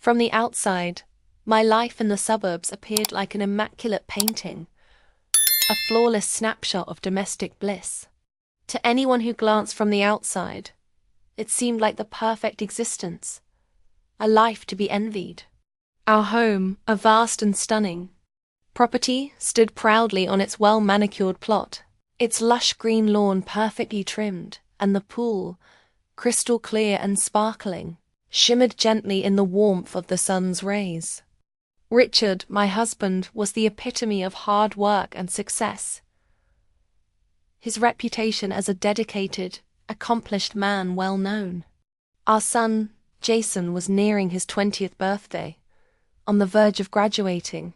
From the outside, my life in the suburbs appeared like an immaculate painting, a flawless snapshot of domestic bliss. To anyone who glanced from the outside, it seemed like the perfect existence, a life to be envied. Our home, a vast and stunning property, stood proudly on its well-manicured plot, its lush green lawn perfectly trimmed, and the pool, crystal clear and sparkling, shimmered gently in the warmth of the sun's rays. Richard, my husband, was the epitome of hard work and success. His reputation as a dedicated, accomplished man well known. Our son, Jason, was nearing his 20th birthday, on the verge of graduating,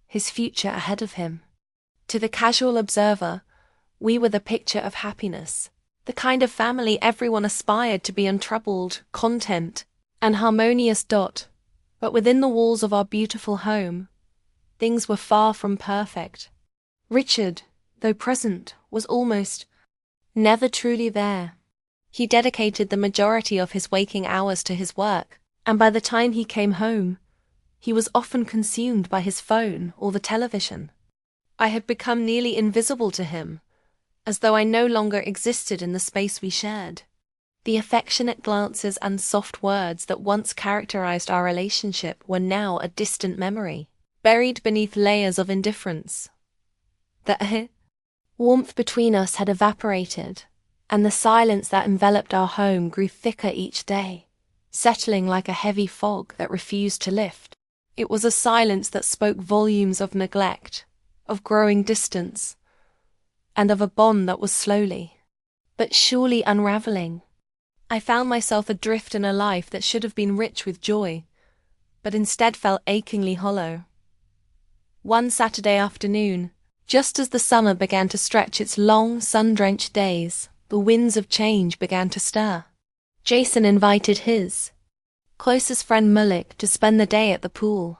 his future ahead of him. To the casual observer, we were the picture of happiness, the kind of family everyone aspired to be: untroubled, content, and harmonious. But within the walls of our beautiful home, things were far from perfect. Richard, though present, was almost never truly there. He dedicated the majority of his waking hours to his work, and by the time he came home, he was often consumed by his phone or the television. I had become nearly invisible to him, as though I no longer existed in the space we shared. The affectionate glances and soft words that once characterized our relationship were now a distant memory, buried beneath layers of indifference. The warmth between us had evaporated, and the silence that enveloped our home grew thicker each day, settling like a heavy fog that refused to lift. It was a silence that spoke volumes of neglect, of growing distance, and of a bond that was slowly, but surely unraveling. I found myself adrift in a life that should have been rich with joy, but instead felt achingly hollow. One Saturday afternoon, just as the summer began to stretch its long, sun-drenched days, the winds of change began to stir. Jason invited his closest friend Malik to spend the day at the pool.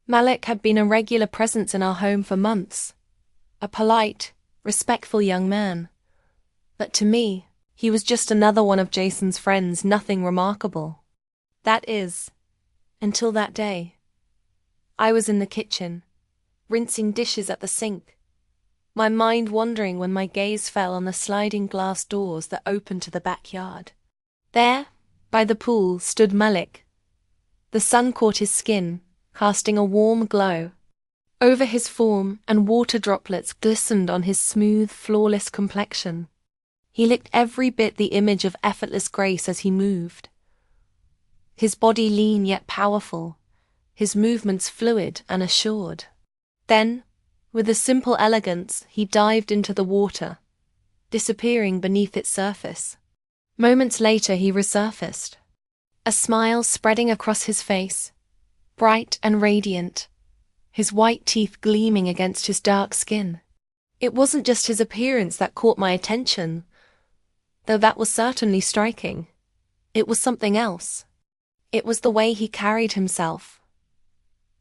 Malik had been a regular presence in our home for months, a polite, respectful young man. But to me, he was just another one of Jason's friends, nothing remarkable. That is, until that day. I was in the kitchen, rinsing dishes at the sink, my mind wandering when my gaze fell on the sliding glass doors that opened to the backyard. There, by the pool, stood Malik. The sun caught his skin, casting a warm glow over his form, and water droplets glistened on his smooth, flawless complexion. He looked every bit the image of effortless grace as he moved. His body lean yet powerful, his movements fluid and assured. Then, with a simple elegance, he dived into the water, disappearing beneath its surface. Moments later he resurfaced, a smile spreading across his face, bright and radiant, his white teeth gleaming against his dark skin. It wasn't just his appearance that caught my attention, though that was certainly striking. It was something else. It was the way he carried himself,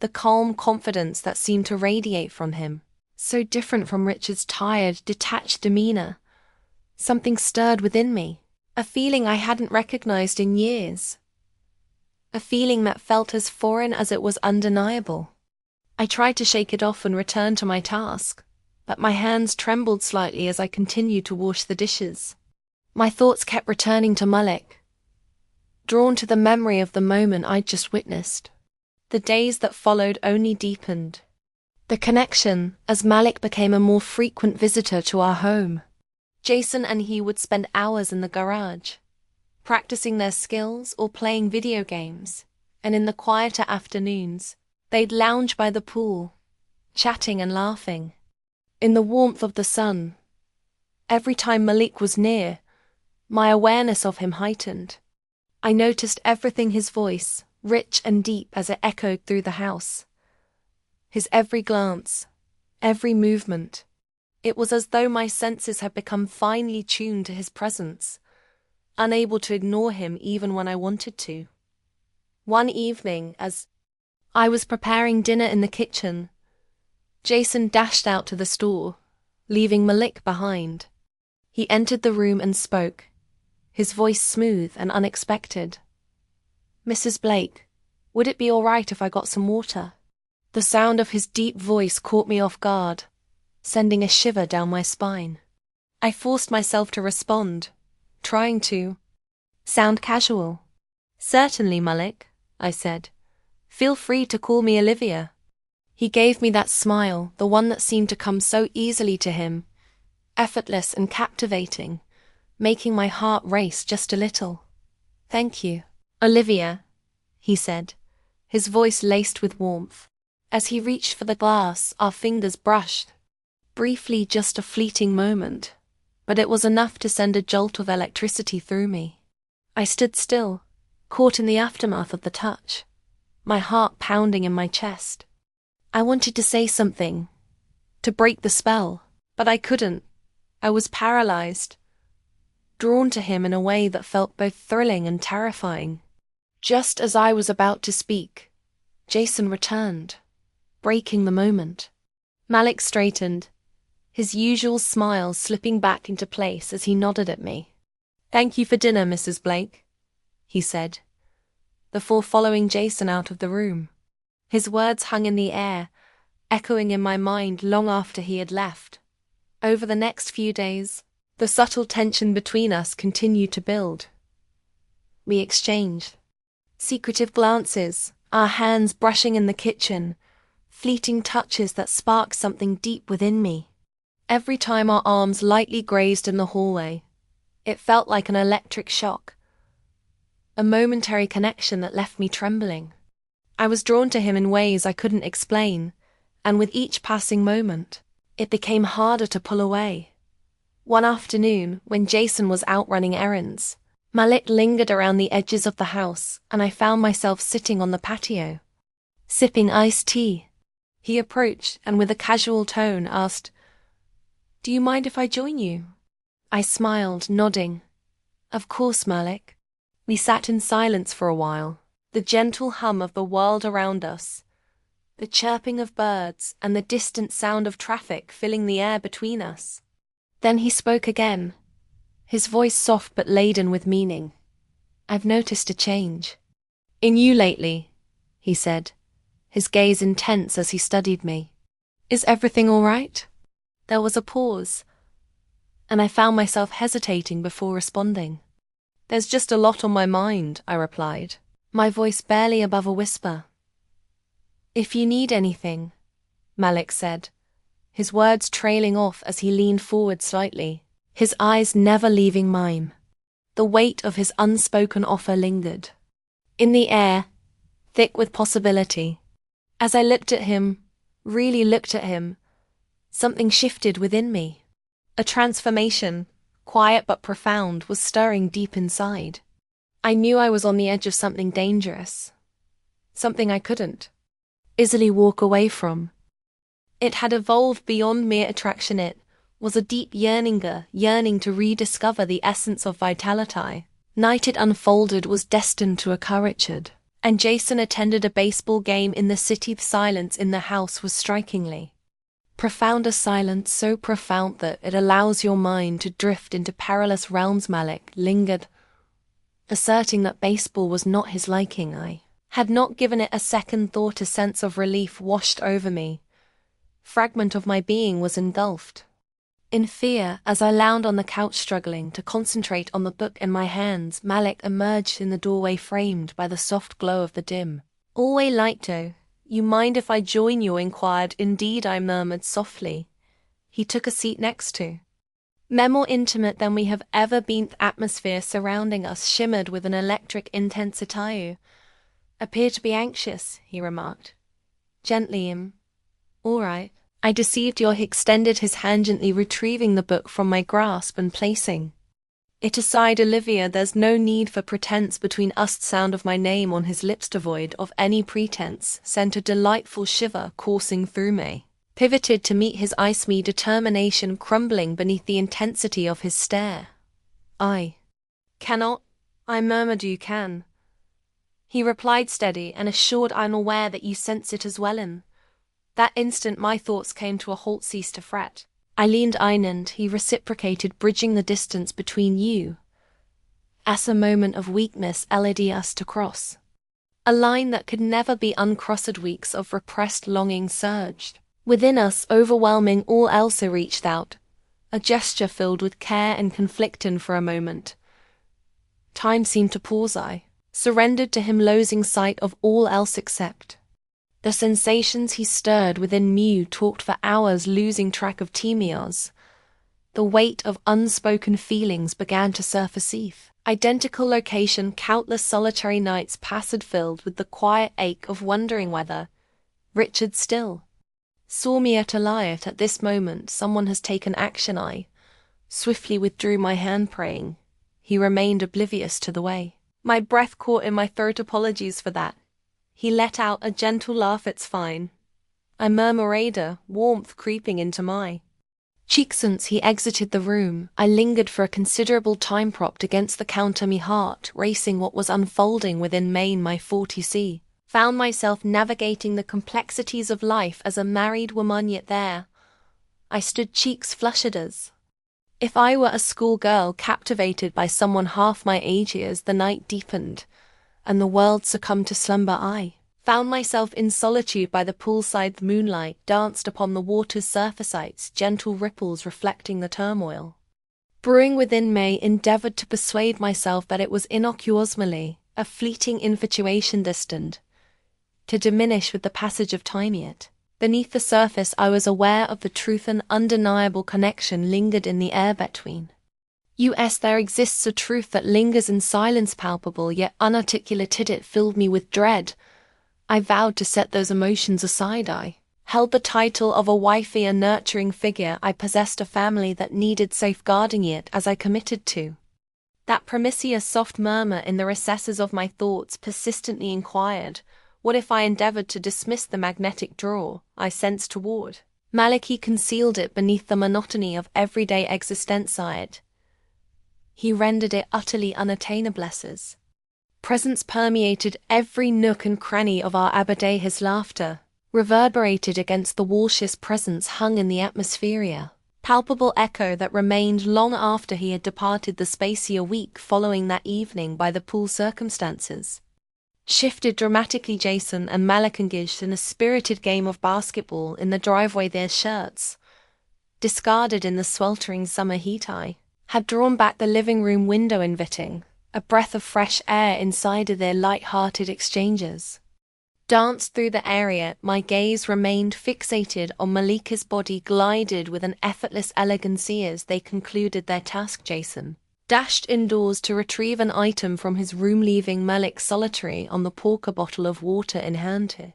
the calm confidence that seemed to radiate from him, so different from Richard's tired, detached demeanor. Something stirred within me, a feeling I hadn't recognized in years, a feeling that felt as foreign as it was undeniable. I tried to shake it off and return to my task, but my hands trembled slightly as I continued to wash the dishes. My thoughts kept returning to Malik, drawn to the memory of the moment I'd just witnessed. The days that followed only deepened the connection as Malik became a more frequent visitor to our home. Jason and he would spend hours in the garage, practicing their skills or playing video games, and in the quieter afternoons, they'd lounge by the pool, chatting and laughing. In the warmth of the sun, every time Malik was near, my awareness of him heightened. I noticed everything: his voice, rich and deep as it echoed through the house, his every glance, every movement. It was as though my senses had become finely tuned to his presence, unable to ignore him even when I wanted to. One evening, as I was preparing dinner in the kitchen, Jason dashed out to the store, leaving Malik behind. He entered the room and spoke, his voice smooth and unexpected. "Mrs. Blake, Would it be all right if I got some water? The sound of his deep voice caught me off guard, sending a shiver down my spine. I forced myself to respond, trying to sound casual. Certainly, Malik, I said. Feel free to call me Olivia. He gave me that smile, the one that seemed to come so easily to him, effortless and captivating, making my heart race just a little. Thank you. Olivia, he said, his voice laced with warmth. As he reached for the glass, our fingers brushed. Briefly, just a fleeting moment, but it was enough to send a jolt of electricity through me. I stood still, caught in the aftermath of the touch, my heart pounding in my chest. I wanted to say something, to break the spell, but I couldn't. I was paralyzed, drawn to him in a way that felt both thrilling and terrifying. Just as I was about to speak, Jason returned, breaking the moment. Malik straightened, his usual smile slipping back into place as he nodded at me. Thank you for dinner, Mrs. Blake, he said, before following Jason out of the room. His words hung in the air, echoing in my mind long after he had left. Over the next few days, the subtle tension between us continued to build. We exchanged secretive glances, our hands brushing in the kitchen, fleeting touches that sparked something deep within me. Every time our arms lightly grazed in the hallway, it felt like an electric shock, a momentary connection that left me trembling. I was drawn to him in ways I couldn't explain, and with each passing moment, it became harder to pull away. One afternoon, when Jason was out running errands, Malik lingered around the edges of the house, and I found myself sitting on the patio, sipping iced tea. He approached and with a casual tone asked, "Do you mind if I join you?" I smiled, nodding. Of course, Malik. We sat in silence for a while, the gentle hum of the world around us, the chirping of birds and the distant sound of traffic filling the air between us. Then he spoke again, his voice soft but laden with meaning. "I've noticed a change in you lately," he said, his gaze intense as he studied me. "Is everything all right?" There was a pause, and I found myself hesitating before responding. "There's just a lot on my mind," I replied, my voice barely above a whisper. "If you need anything," Malik said, his words trailing off as he leaned forward slightly, his eyes never leaving mine. The weight of his unspoken offer lingered in the air, thick with possibility. As I looked at him, really looked at him, something shifted within me. A transformation, quiet but profound, was stirring deep inside. I knew I was on the edge of something dangerous, something I couldn't easily walk away from. It had evolved beyond mere attraction. It was a deep yearning to rediscover the essence of vitality. Night it unfolded was destined to occur, Richard, and Jason attended a baseball game in the city. The silence in the house was strikingly profound, a silence so profound that it allows your mind to drift into perilous realms. Malik lingered, asserting that baseball was not his liking. I had not given it a second thought. A sense of relief washed over me. Fragment of my being was engulfed in fear as I lounged on the couch, struggling to concentrate on the book in my hands. Malik emerged in the doorway, framed by the soft glow of the dim hallway light. "Do you mind if I join you?" inquired. "Indeed," I murmured softly. He took a seat next to me, more intimate than we have ever been. The atmosphere surrounding us shimmered with an electric intensity. "Appear to be anxious," he remarked, gently. "All right." I deceived you. He extended his hand, gently retrieving the book from my grasp and placing it aside. "Olivia, there's no need for pretense between us." The sound of my name on his lips, devoid of any pretense, sent a delightful shiver coursing through me. Pivoted to meet his eyes, me determination crumbling beneath the intensity of his stare. "I cannot," I murmured. "You can," he replied, steady and assured. "I'm aware that you sense it as well." In that instant my thoughts came to a halt, ceased to fret. I leaned in and he reciprocated, bridging the distance between you as a moment of weakness led us to cross. A line that could never be uncrossed. Weeks of repressed longing surged within us, overwhelming all else. I reached out, a gesture filled with care and conflicting. For a moment, time seemed to pause. I surrendered to him, losing sight of all else except the sensations he stirred within me. Talked for hours, losing track of tears. The weight of unspoken feelings began to surface. Identical location, countless solitary nights passed, filled with the quiet ache of wondering whether Richard still saw me at a light. At this moment, someone has taken action. I swiftly withdrew my hand, praying he remained oblivious to the way my breath caught in my throat. Apologies for that. He let out a gentle laugh. It's fine, I murmured, warmth creeping into my cheeks. Since he exited the room, I lingered for a considerable time, propped against the counter, me heart racing. What was unfolding within me? My 40s found myself navigating the complexities of life as a married woman, yet there I stood, cheeks flushed as if I were a schoolgirl captivated by someone half my age. As the night deepened and the world succumbed to slumber, I found myself in solitude by the poolside. Moonlight danced upon the water's surface, its gentle ripples reflecting the turmoil brewing within me. Endeavored to persuade myself that it was innocuous, a fleeting infatuation destined to diminish with the passage of time. Yet beneath the surface, I was aware of the truth. An undeniable connection lingered in the air between us. There exists a truth that lingers in silence, palpable yet unarticulated. It filled me with dread. I vowed to set those emotions aside. I held the title of a wifey, a nurturing figure. I possessed a family that needed safeguarding, yet as I committed to that premise, a soft murmur in the recesses of my thoughts persistently inquired, what if I endeavored to dismiss the magnetic draw I sensed toward Malik? He concealed it beneath the monotony of everyday existence. He rendered it utterly unattainable. His presence permeated every nook and cranny of our abode. His laughter reverberated against the walls. His presence hung in the atmosphere, palpable echo that remained long after he had departed. The space a week following that evening by the pool, circumstances shifted dramatically. Jason and Malik engaged in a spirited game of basketball in the driveway. Their shirts, discarded in the sweltering summer heat, I had drawn back the living room window, inviting a breath of fresh air inside. Their light-hearted exchanges danced through the area. My gaze remained fixated on Malika's body, glided with an effortless elegancy as they concluded their task. Jason dashed indoors to retrieve an item from his room, leaving Malik solitary on the pork, a bottle of water in hand. He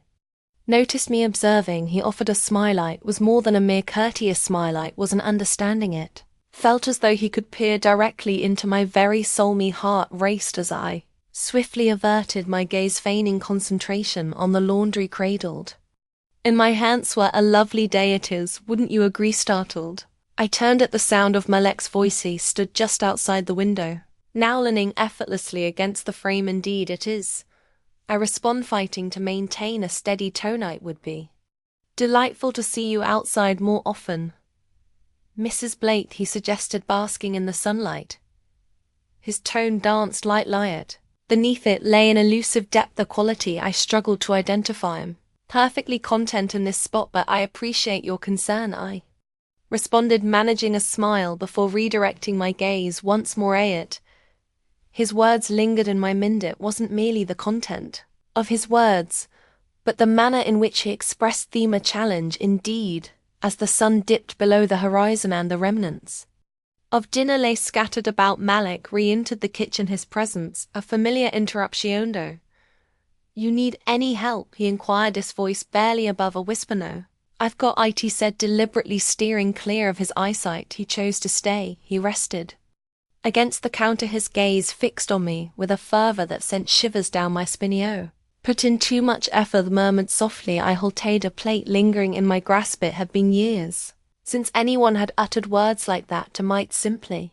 noticed me observing. He offered a smile. It was more than a mere courteous smile. I was an understanding. It felt as though he could peer directly into my very soul. Me heart raced as I swiftly averted my gaze, feigning concentration on the laundry cradled in my hands. Were a lovely day it is, wouldn't you agree? Startled, I turned at the sound of Malik's voice. He stood just outside the window, now leaning effortlessly against the frame. Indeed it is, I respond, fighting to maintain a steady tone. It would be delightful to see you outside more often, Mrs. Blake, he suggested, basking in the sunlight. His tone danced like light. Beneath it lay an elusive depth, a quality I struggled to identify. I'm perfectly content in this spot, but I appreciate your concern, I responded, managing a smile before redirecting my gaze once more at it. His words lingered in my mind. It wasn't merely the content of his words, but the manner in which he expressed them, a challenge indeed. As the sun dipped below the horizon and the remnants of dinner lay scattered about, Malik re-entered the kitchen. His presence a familiar interruption. You need any help? He inquired, his voice barely above a whisper. No, I've got it, he said, deliberately steering clear of his eyesight. He chose to stay. He rested against the counter, his gaze fixed on me with a fervor that sent shivers down my spine. Put in too much effort, murmured softly. I halted, a plate lingering in my grasp. It had been years since anyone had uttered words like that to might. Simply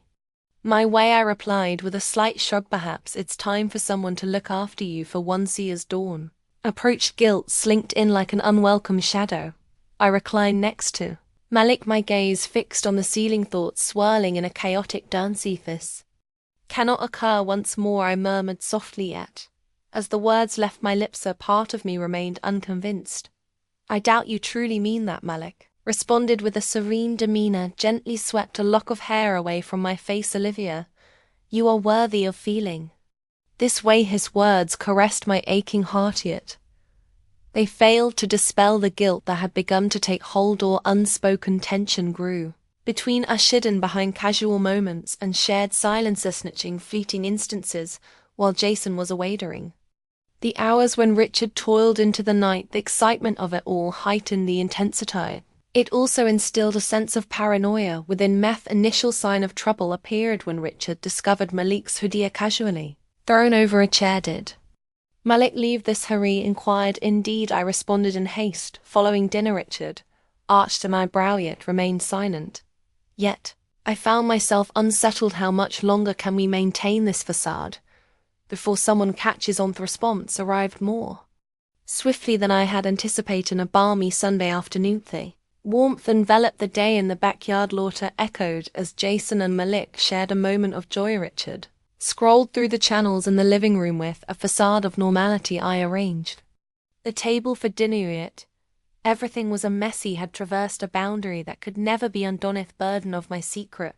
my way, I replied with a slight shrug. Perhaps it's time for someone to look after you for once. As dawn approached, guilt slinked in like an unwelcome shadow. I reclined next to Malik, my gaze fixed on the ceiling, thoughts swirling in a chaotic dance. This cannot occur once more, I murmured softly. Yet As the words left my lips, a part of me remained unconvinced. "I doubt you truly mean that," Malik responded with a serene demeanor, gently swept a lock of hair away from my face. "Olivia, you are worthy of feeling." This way his words caressed my aching heart, yet they failed to dispel the guilt that had begun to take hold. Or unspoken tension grew between us, hidden behind casual moments and shared silences, snitching fleeting instances while Jason was awaiting. The hours when Richard toiled into the night, the excitement of it all heightened the intensity. It also instilled a sense of paranoia within Meth. Initial sign of trouble appeared when Richard discovered Malik's hoodie casually thrown over a chair. "Did Malik leave this?" Harry inquired. "Indeed," I responded in haste. "Following dinner." Richard arched my brow yet remained silent. Yet I found myself unsettled. How much longer can we maintain this facade before someone catches on? The response arrived more swiftly than I had anticipated. A balmy Sunday afternoon. The warmth enveloped the day in the backyard. Laughter echoed as Jason and Malik shared a moment of joy. Richard scrolled through the channels in the living room with a facade of normality. I arranged the table for dinner, yet everything was a messy, had traversed a boundary that could never be undone. If burden of my secret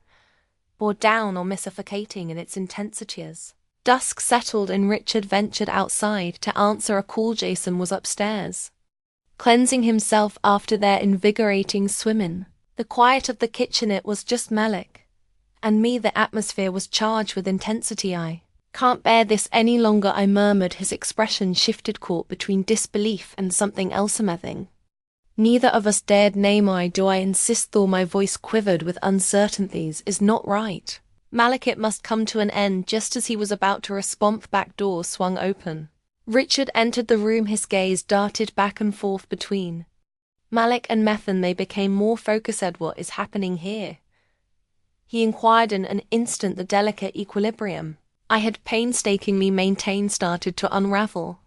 bore down or mystificating in its intensity. As dusk settled and Richard ventured outside to answer a call, Jason was upstairs, cleansing himself after their invigorating swim. The quiet of the kitchen, it was just Malik and me. The atmosphere was charged with intensity. "I can't bear this any longer," I murmured. His expression shifted, caught between disbelief and something else amazing. Neither of us dared name. "I do I insist," though my voice quivered with uncertainties. "Is not right, Malik. It must come to an end." Just as he was about to respond, the back door swung open. Richard entered the room. His gaze darted back and forth between Malik and Methan. They became more focused. "What is happening here?" he inquired. In an instant the delicate equilibrium I had painstakingly maintained started to unravel.